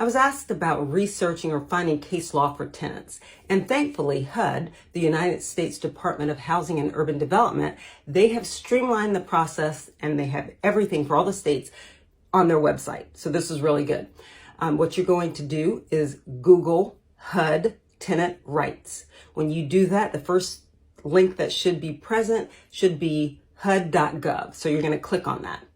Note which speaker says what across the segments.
Speaker 1: I was asked about researching or finding case law for tenants. And thankfully, HUD, the United States Department of Housing and Urban Development, they have streamlined the process and they have everything for all the states on their website. So this is really good. What you're going to do is Google HUD tenant rights. When you do that, the first link that should be present should be HUD.gov. So you're going to click on that.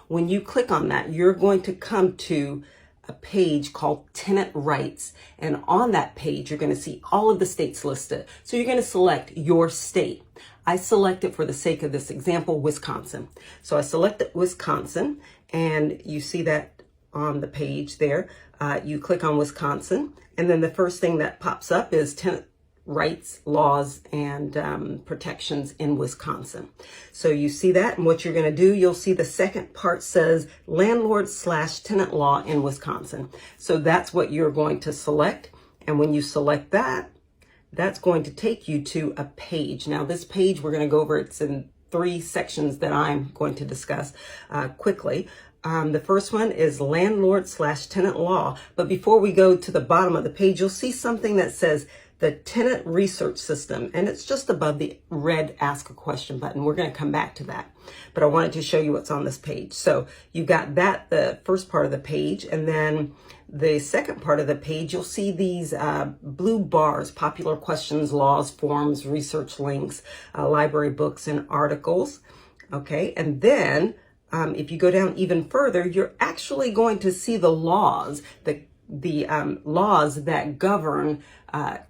Speaker 1: When you click on that, you're going to come to a page called Tenant Rights. And on that page, you're going to see all of the states listed. So you're going to select your state. I selected, for the sake of this example, Wisconsin. So I selected Wisconsin, and you see that on the page there. You click on Wisconsin, and then the first thing that pops up is tenant rights, laws, and protections in Wisconsin. So you see that, and what you're going to do, you'll see the second part says landlord/tenant law in Wisconsin. So that's what you're going to select. And when you select that, that's going to take you to a page. Now this page, we're going to go over, it's in 3 sections that I'm going to discuss quickly. The first one is landlord/tenant law. But before we go to the bottom of the page, you'll see something that says the tenant research system, and it's just above the red ask a question button. We're going to come back to that, but I wanted to show you what's on this page. So you got that, the first part of the page, and then the second part of the page, you'll see these blue bars: popular questions, laws, forms, research links, library books, and articles. Okay, and then if you go down even further, you're actually going to see the laws, the laws that govern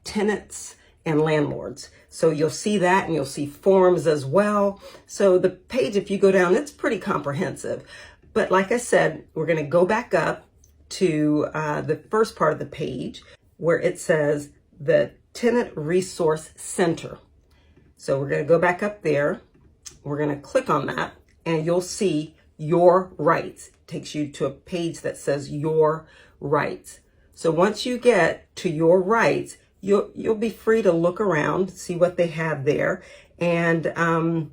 Speaker 1: tenants and landlords. So you'll see that, and you'll see forms as well. So the page, if you go down, it's pretty comprehensive. But like I said, we're going to go back up to the first part of the page where it says the Tenant Resource Center. So we're going to go back up there. We're going to click on that, and you'll see your rights. It takes you to a page that says your rights. So once you get to your rights, you'll be free to look around, see what they have there, and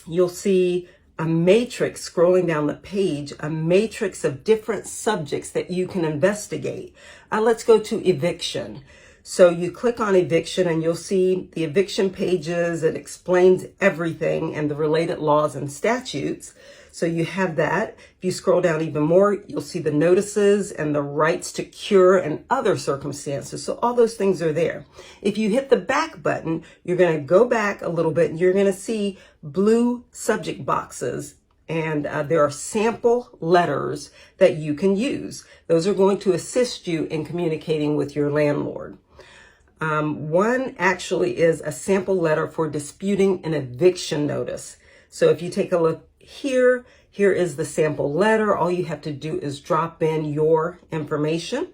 Speaker 1: you'll see a matrix scrolling down the page, a matrix of different subjects that you can investigate. Let's go to eviction. So you click on eviction, and you'll see the eviction pages. It explains everything and the related laws and statutes. So you have that. If you scroll down even more, you'll see the notices and the rights to cure and other circumstances. So all those things are there. If you hit the back button, you're going to go back a little bit, and you're going to see blue subject boxes. And there are sample letters that you can use. Those are going to assist you in communicating with your landlord. One actually is a sample letter for disputing an eviction notice. So if you take a look here is the sample letter. All you have to do is drop in your information.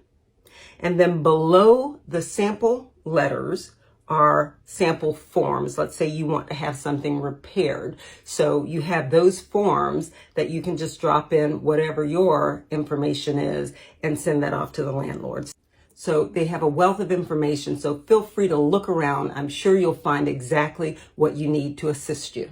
Speaker 1: And then below the sample letters are sample forms. Let's say you want to have something repaired. So you have those forms that you can just drop in whatever your information is and send that off to the landlords. So they have a wealth of information, so feel free to look around. I'm sure you'll find exactly what you need to assist you.